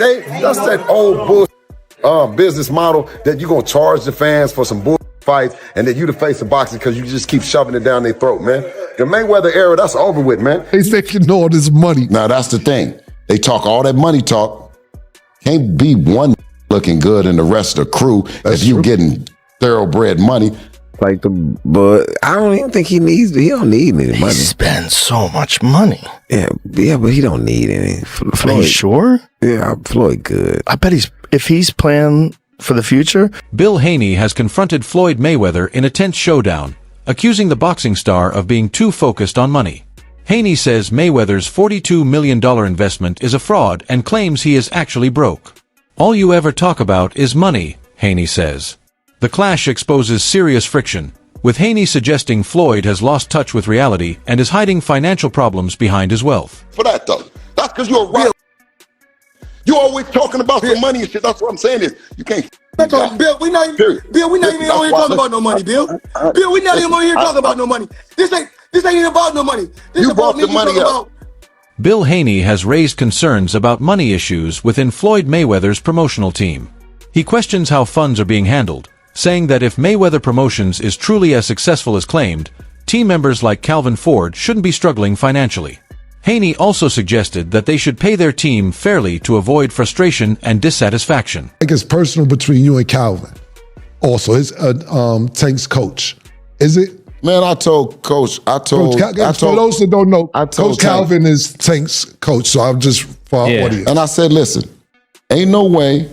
that's that old bull business model that you're gonna charge the fans for some bull fights and that you the face of boxing because you just keep shoving it down their throat, man. The Mayweather era, that's over with, man. He's making all this money. Now that's the thing. They talk all that money talk. Can't be one looking good and the rest of the crew if you getting thoroughbred money. Like but I don't even think he don't need any money. He spends so much money. Yeah, but he don't need any. Floyd, are you sure? Yeah, Floyd good. I bet if he's playing for the future. Bill Haney has confronted Floyd Mayweather in a tense showdown, accusing the boxing star of being too focused on money. Haney says Mayweather's $42 million investment is a fraud and claims he is actually broke. All you ever talk about is money, Haney says. The clash exposes serious friction, with Haney suggesting Floyd has lost touch with reality and is hiding financial problems behind his wealth. For that though, that's because you're right. You always talking about some money and shit. That's what I'm saying is you can't. Bill, we not even on here talking about no money, Bill. Bill, we not even on here talking about no money. This ain't even about no money. This you about brought the money up. Bill Haney has raised concerns about money issues within Floyd Mayweather's promotional team. He questions how funds are being handled, saying that if Mayweather Promotions is truly as successful as claimed, team members like Calvin Ford shouldn't be struggling financially. Haney also suggested that they should pay their team fairly to avoid frustration and dissatisfaction. I think it's personal between you and Calvin. Also, it's Tank's coach. Is it? Man, I told Coach, for those that don't know, Coach Calvin is Tank's coach, so I'm just for our audience. And I said, listen, ain't no way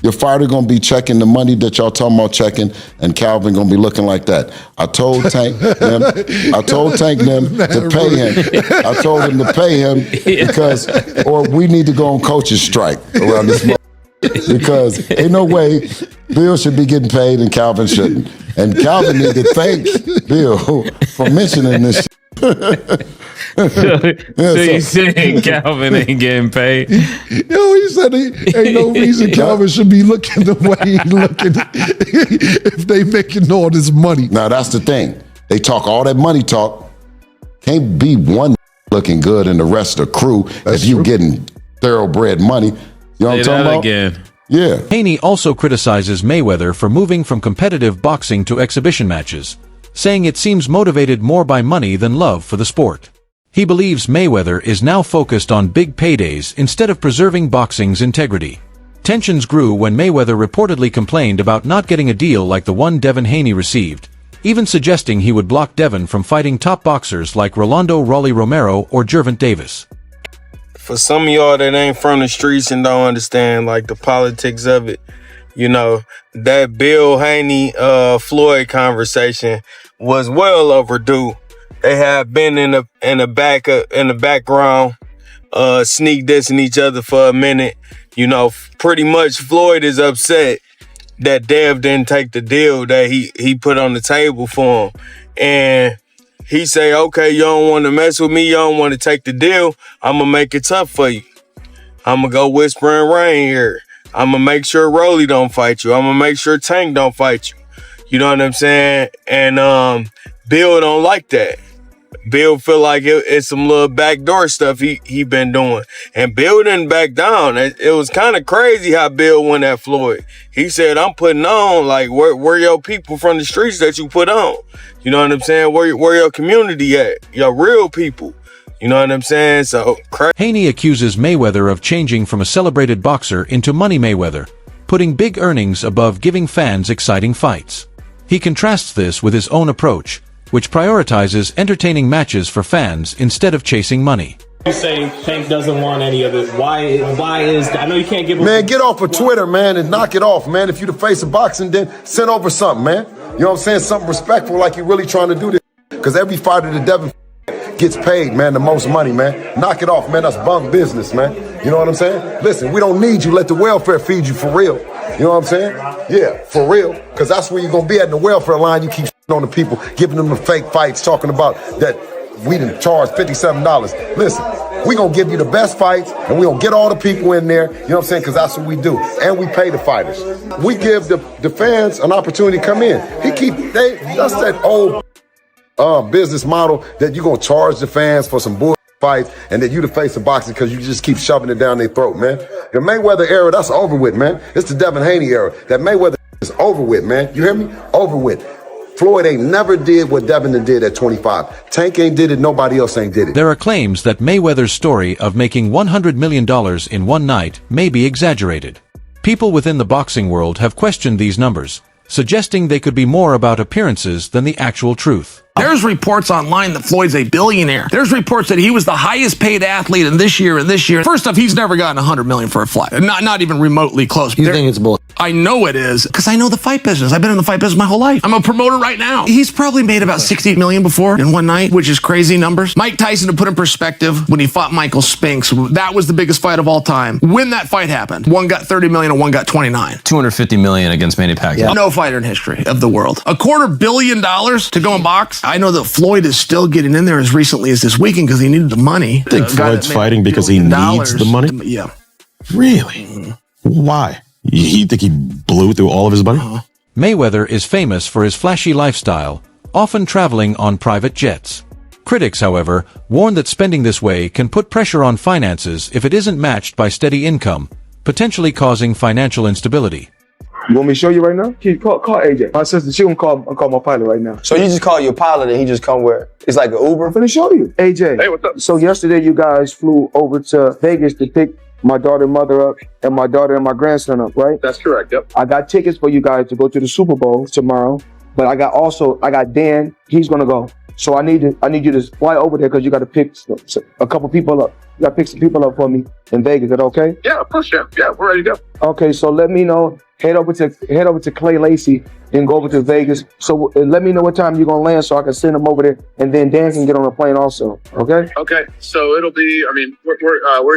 your fighter gonna be checking the money that y'all talking about checking, and Calvin gonna be looking like that. I told Tank them to pay him. I told him to pay him because, or we need to go on coach's strike around this month because ain't no way Bill should be getting paid and Calvin shouldn't. And Calvin need to thank Bill for mentioning this. So you saying Calvin ain't getting paid? Yo, he said ain't no reason Calvin should be looking the way he's looking if they making all this money. Now that's the thing. They talk all that money talk. Can't be one looking good and the rest of the crew if you getting thoroughbred money. You know what I'm talking about? Again. Yeah. Haney also criticizes Mayweather for moving from competitive boxing to exhibition matches, saying it seems motivated more by money than love for the sport. He believes Mayweather is now focused on big paydays instead of preserving boxing's integrity. Tensions grew when Mayweather reportedly complained about not getting a deal like the one Devin Haney received, even suggesting he would block Devin from fighting top boxers like Rolando Rolly Romero or Gervonta Davis. For some of y'all that ain't from the streets and don't understand like the politics of it, you know, that Bill Haney Floyd conversation was well overdue. They have been in the background, sneak dissing each other for a minute. You know, pretty much Floyd is upset that Dev didn't take the deal that he put on the table for him. And he say, okay, you don't want to mess with me, you don't want to take the deal, I'm going to make it tough for you. I'm going to go whisper and rain here. I'm going to make sure Rolly don't fight you. I'm going to make sure Tank don't fight you. You know what I'm saying? And Bill don't like that. Bill feel like it's some little backdoor stuff he been doing. And Bill didn't back down. It was kind of crazy how Bill went at Floyd. He said, I'm putting on, like, where your people from the streets that you put on? You know what I'm saying? Where your community at? Your real people. You know what I'm saying? So Haney accuses Mayweather of changing from a celebrated boxer into Money Mayweather, putting big earnings above giving fans exciting fights. He contrasts this with his own approach, which prioritizes entertaining matches for fans instead of chasing money. You say Tank doesn't want any of it. Why is that? I know you can't give. Man, get off of Twitter, man, and knock it off, man. If you the face of boxing, then send over something, man. You know what I'm saying? Something respectful, like you're really trying to do this. Because every fighter that Devin gets paid, man, the most money, man. Knock it off, man. That's bunk business, man. You know what I'm saying? Listen, we don't need you. Let the welfare feed you for real. You know what I'm saying? Yeah, for real. Because that's where you're going to be at in the welfare line. You keep on the people, giving them the fake fights, talking about that we didn't charge $57. Listen, we going to give you the best fights, and we going to get all the people in there, you know what I'm saying, because that's what we do. And we pay the fighters. We give the fans an opportunity to come in. That's that old business model that you're going to charge the fans for some bull fights, and then you the face of boxing because you just keep shoving it down their throat, man. The Mayweather era, that's over with, man. It's the Devin Haney era. That Mayweather is over with, man. You hear me? Over with. Floyd ain't never did what Devin did at 25. Tank ain't did it, nobody else ain't did it. There are claims that Mayweather's story of making $100 million in one night may be exaggerated. People within the boxing world have questioned these numbers, suggesting they could be more about appearances than the actual truth. There's reports online that Floyd's a billionaire. There's reports that he was the highest paid athlete in this year and this year. First off, he's never gotten $100 million for a fight. Not even remotely close. You think it's bull? I know it is because I know the fight business. I've been in the fight business my whole life. I'm a promoter right now. He's probably made about $60 million before in one night, which is crazy numbers. Mike Tyson, to put in perspective, when he fought Michael Spinks, that was the biggest fight of all time. When that fight happened, one got $30 million and one got $29. $250 million against Manny Pacquiao. Yeah. No fighter in history of the world. $250 million to go and box. I know that Floyd is still getting in there as recently as this weekend because he needed the money. I think Floyd's fighting because he needs the money? Yeah. Really? Why? You think he blew through all of his money? Mayweather is famous for his flashy lifestyle, often traveling on private jets. Critics, however, warn that spending this way can put pressure on finances if it isn't matched by steady income, potentially causing financial instability. You want me to show you right now? Call AJ. My sister, she gonna call my pilot right now. So you just call your pilot and he just come where? It's like an Uber? I'm finna show you. AJ. Hey, what's up? So yesterday you guys flew over to Vegas to pick my daughter and mother up and my daughter and my grandson up, right? That's correct, yep. I got tickets for you guys to go to the Super Bowl tomorrow, but I got Dan, he's gonna go. So I need you to fly over there because you got to pick a couple people up. You got to pick some people up for me in Vegas. Is that okay? Yeah, of course, yeah. Yeah, we're ready to go. Okay, so let me know. Head over to Clay Lacey and go over to Vegas. So let me know what time you're gonna land so I can send him over there, and then Dan can get on the plane also. Okay? Okay, so it'll be. I mean, we're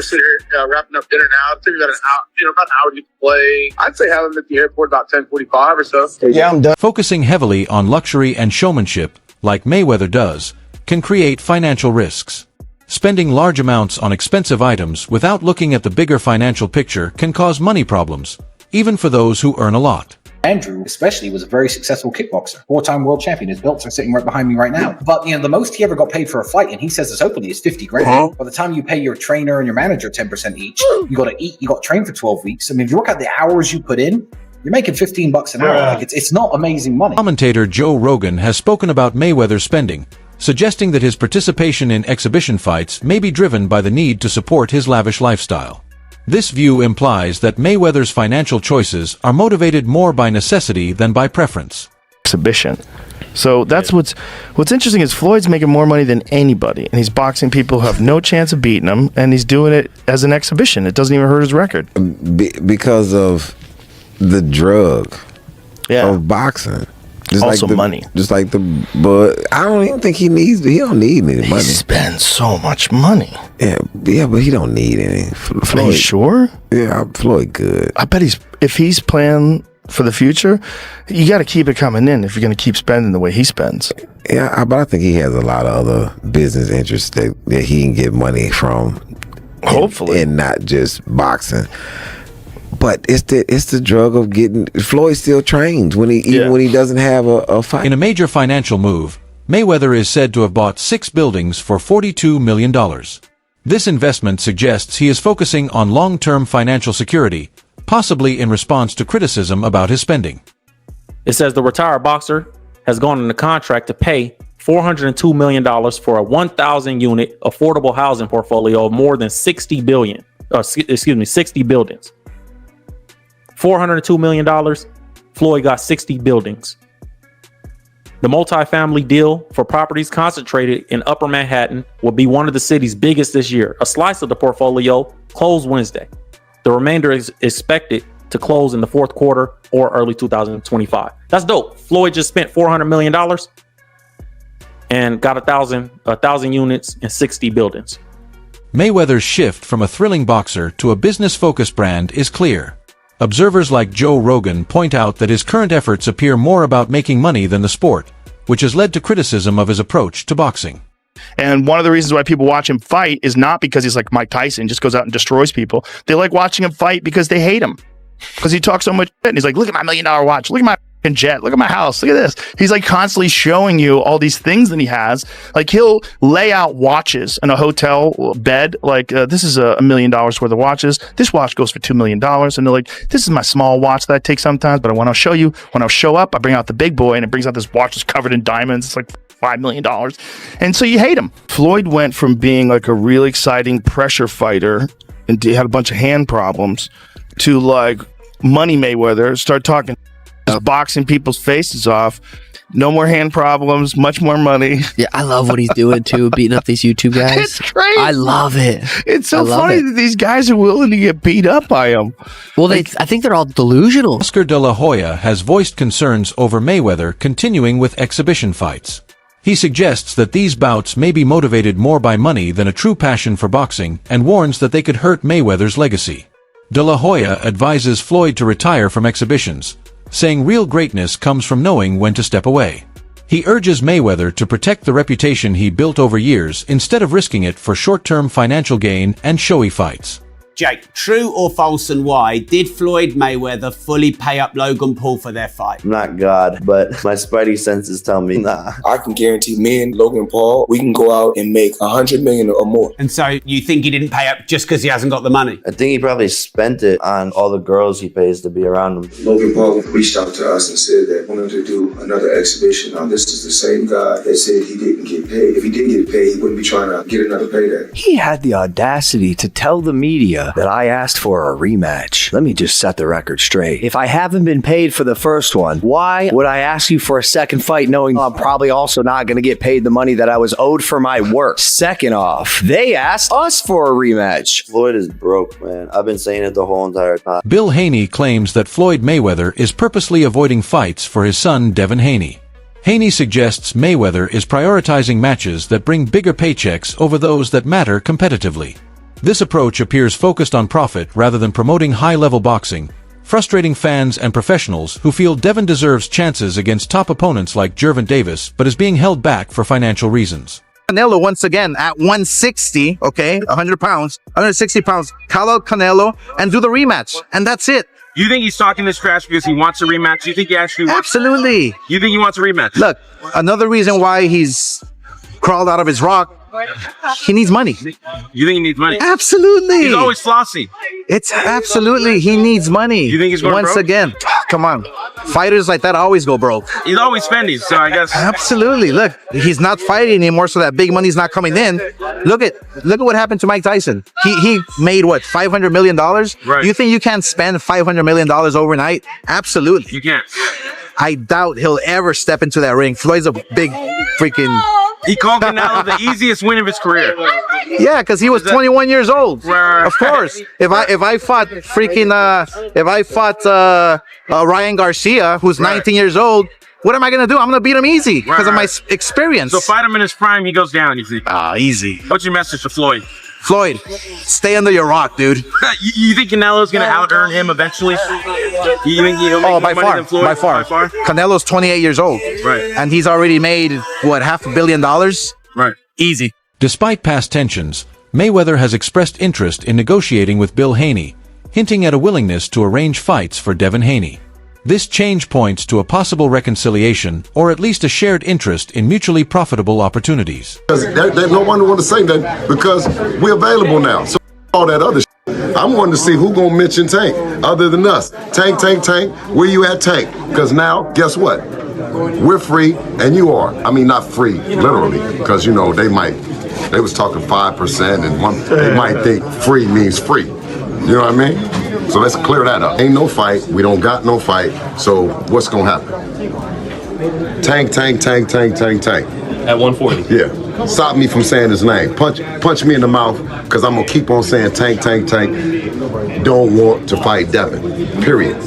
sitting here wrapping up dinner now. I think we got about an hour to play. I'd say have him at the airport about 10:45 or so. Yeah, I'm done. Focusing heavily on luxury and showmanship, like Mayweather does, can create financial risks. Spending large amounts on expensive items without looking at the bigger financial picture can cause money problems, even for those who earn a lot. Andrew, especially, was a very successful kickboxer, 4-time world champion. His belts are sitting right behind me right now. But, the most he ever got paid for a fight, and he says this openly, is 50 grand. By the time you pay your trainer and your manager 10% each, you got to eat, you got to train for 12 weeks. I mean, if you work out the hours you put in, you're making $15 an hour. Like, it's not amazing money. Commentator Joe Rogan has spoken about Mayweather's spending, suggesting that his participation in exhibition fights may be driven by the need to support his lavish lifestyle. This view implies that Mayweather's financial choices are motivated more by necessity than by preference. Exhibition. So that's what's interesting is Floyd's making more money than anybody, and he's boxing people who have no chance of beating him, and he's doing it as an exhibition. It doesn't even hurt his record. Because of the drug of boxing. Just also like money. But I don't even think he don't need any money. He spends so much money. Yeah, but he don't need any. Floyd, are you sure? Yeah, Floyd good. I bet if he's planning for the future, you got to keep it coming in if you're going to keep spending the way he spends. Yeah, but I think he has a lot of other business interests that he can get money from. Hopefully. And not just boxing. But it's the drug of getting. Floyd still trains when he doesn't have a fight. In a major financial move, Mayweather is said to have bought 6 buildings for $42 million. This investment suggests he is focusing on long-term financial security, possibly in response to criticism about his spending. It says the retired boxer has gone into contract to pay $402 million for a 1,000-unit affordable housing portfolio of more than 60 buildings. $402 million, Floyd got 60 buildings. The multifamily deal for properties concentrated in Upper Manhattan will be one of the city's biggest this year. A slice of the portfolio closed Wednesday. The remainder is expected to close in the fourth quarter or early 2025. That's dope. Floyd just spent $400 million and got 1,000 units and 60 buildings. Mayweather's shift from a thrilling boxer to a business-focused brand is clear. Observers like Joe Rogan point out that his current efforts appear more about making money than the sport, which has led to criticism of his approach to boxing. And one of the reasons why people watch him fight is not because he's like Mike Tyson, just goes out and destroys people. They like watching him fight because they hate him. Because he talks so much shit, and he's like, look at my $1 million watch, look at my jet. Look at my house. Look at this. He's like constantly showing you all these things that he has. Like he'll lay out watches in a hotel bed. Like this is $1 million worth of watches. This watch goes for $2 million. And they're like, this is my small watch that I take sometimes, but I want to show you. When I show up, I bring out the big boy, and it brings out this watch that's covered in diamonds. It's like $5 million. And so you hate him. Floyd went from being like a really exciting pressure fighter and had a bunch of hand problems to like Money Mayweather, start talking, boxing people's faces off. No more hand problems, much more money. Yeah, I love what he's doing too, beating up these YouTube guys. It's great. I love it. It's so funny that these guys are willing to get beat up by him. Well, I think they're all delusional. Oscar de la Hoya has voiced concerns over Mayweather continuing with exhibition fights. He suggests that these bouts may be motivated more by money than a true passion for boxing, and warns that they could hurt Mayweather's legacy. De la Hoya advises Floyd to retire from exhibitions, saying real greatness comes from knowing when to step away. He urges Mayweather to protect the reputation he built over years instead of risking it for short-term financial gain and showy fights. Jake, true or false, and why did Floyd Mayweather fully pay up Logan Paul for their fight? I'm not God, but my spidey senses tell me nah. I can guarantee me and Logan Paul, we can go out and make $100 million or more. And so you think he didn't pay up just because he hasn't got the money? I think he probably spent it on all the girls he pays to be around him. Logan Paul reached out to us and said that he wanted to do another exhibition. Now this is the same guy that said he didn't get paid. If he did get paid, he wouldn't be trying to get another payday. He had the audacity to tell the media that I asked for a rematch. Let me just set the record straight. If I haven't been paid for the first one, why would I ask you for a second fight knowing I'm probably also not going to get paid the money that I was owed for my work? Second off, they asked us for a rematch. Floyd is broke, man. I've been saying it the whole entire time. Bill Haney claims that Floyd Mayweather is purposely avoiding fights for his son Devin Haney. Haney suggests Mayweather is prioritizing matches that bring bigger paychecks over those that matter competitively. This approach appears focused on profit rather than promoting high-level boxing, frustrating fans and professionals who feel Devin deserves chances against top opponents like Gervonta Davis but is being held back for financial reasons. Canelo once again at 160, okay, 100 pounds, 160 pounds, call out Canelo and do the rematch, and that's it. You think he's talking this trash because he wants a rematch? You think he actually wants Absolutely. You think he wants a rematch? Look, another reason why he's crawled out of his rock, he needs money. You think he needs money? Absolutely. He's always flossy. It's absolutely, he needs money. You think he's going Once broke? again, come on. Fighters like that always go broke. He's always spending, so I guess. Absolutely. Look, he's not fighting anymore, so that big money's not coming in. Look at what happened to Mike Tyson. He made what, $500 million? Right. You think you can spend $500 million overnight? Absolutely. You can't. I doubt he'll ever step into that ring. Floyd's a big freaking... He called Canelo the easiest win of his career. Yeah, because he was 21 years old. Right. Of course. If I fought Ryan Garcia, who's 19 years old, what am I gonna do? I'm gonna beat him easy because of my experience. So fight him in his prime, he goes down, you think? Easy. What's your message to Floyd? Floyd, stay under your rock, dude. You think Canelo's gonna out-earn him eventually? You think he'll make more money than Floyd? By far. Canelo's 28 years old. Right. And he's already made, what, $500 million? Right. Easy. Despite past tensions, Mayweather has expressed interest in negotiating with Bill Haney, hinting at a willingness to arrange fights for Devin Haney. This change points to a possible reconciliation, or at least a shared interest in mutually profitable opportunities. Because no one want to say that because we're available now. So all that other shit. I'm wanting to see who gonna mention Tank other than us. Tank, where you at, Tank? Because now, guess what? We're free and you are. I mean, not free, literally, because they was talking 5% and they might think free means free. You know what I mean? So let's clear that up. Ain't no fight. We don't got no fight. So what's gonna happen? Tank. At 140. Yeah. Stop me from saying his name. Punch me in the mouth, because I'm gonna keep on saying Tank. Don't want to fight Devin. Period.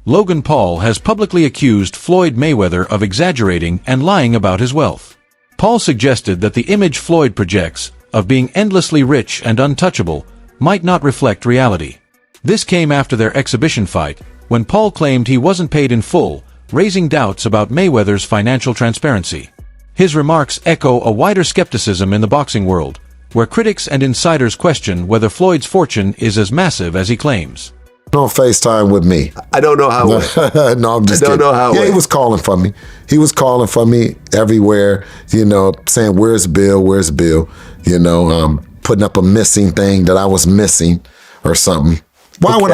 Logan Paul has publicly accused Floyd Mayweather of exaggerating and lying about his wealth. Paul suggested that the image Floyd projects of being endlessly rich and untouchable might not reflect reality. This came after their exhibition fight, when Paul claimed he wasn't paid in full, raising doubts about Mayweather's financial transparency. His remarks echo a wider skepticism in the boxing world, where critics and insiders question whether Floyd's fortune is as massive as he claims. on FaceTime with me. I don't know how it went. No, I'm just I don't kidding. know how it Yeah, he went. was calling for me. He was calling for me everywhere, you know, saying, where's Bill? Where's Bill? You know, putting up a missing thing that I was missing or something. Why would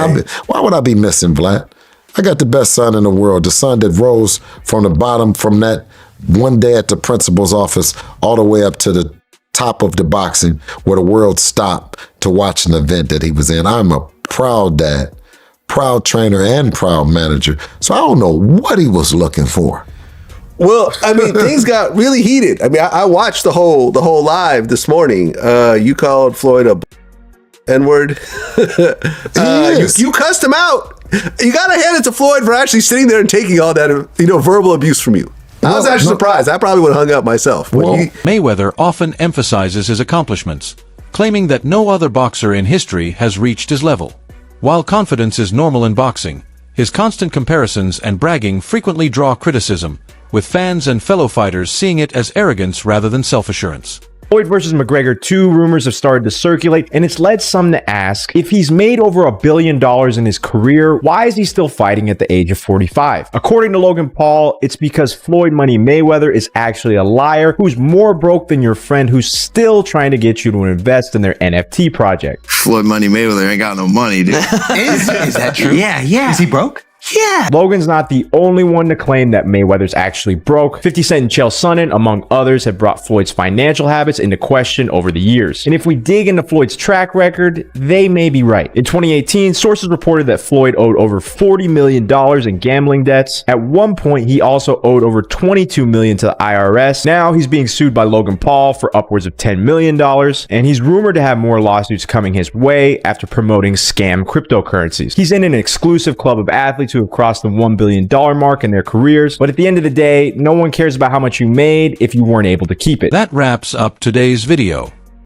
I be missing, Vlad? I got the best son in the world, the son that rose from the bottom from that one day at the principal's office all the way up to the top of the boxing where the world stopped to watch an event that he was in. I'm a proud dad, proud trainer, and proud manager. So I don't know what he was looking for. Well, I mean, things got really heated. I mean, I watched the whole live this morning. You called Floyd a N-word. You cussed him out. You got to hand it to Floyd for actually sitting there and taking all that, verbal abuse from you. I was actually surprised. I probably would have hung up myself. Mayweather often emphasizes his accomplishments, claiming that no other boxer in history has reached his level. While confidence is normal in boxing, his constant comparisons and bragging frequently draw criticism, with fans and fellow fighters seeing it as arrogance rather than self-assurance. Floyd versus McGregor 2 rumors have started to circulate, and it's led some to ask, if he's made over $1 billion in his career, why is he still fighting at the age of 45? According to Logan Paul, it's because Floyd Money Mayweather is actually a liar who's more broke than your friend who's still trying to get you to invest in their NFT project. Floyd Money Mayweather ain't got no money, dude. Is that true? Yeah. Is he broke? Yeah. Logan's not the only one to claim that Mayweather's actually broke. 50 Cent and Chael Sonnen, among others, have brought Floyd's financial habits into question over the years. And if we dig into Floyd's track record, they may be right. In 2018, sources reported that Floyd owed over $40 million in gambling debts. At one point, he also owed over $22 million to the IRS. Now he's being sued by Logan Paul for upwards of $10 million, and he's rumored to have more lawsuits coming his way after promoting scam cryptocurrencies. He's in an exclusive club of athletes who have crossed the $1 billion mark in their careers, but at the end of the day, no one cares about how much you made if you weren't able to keep it. That wraps up today's video.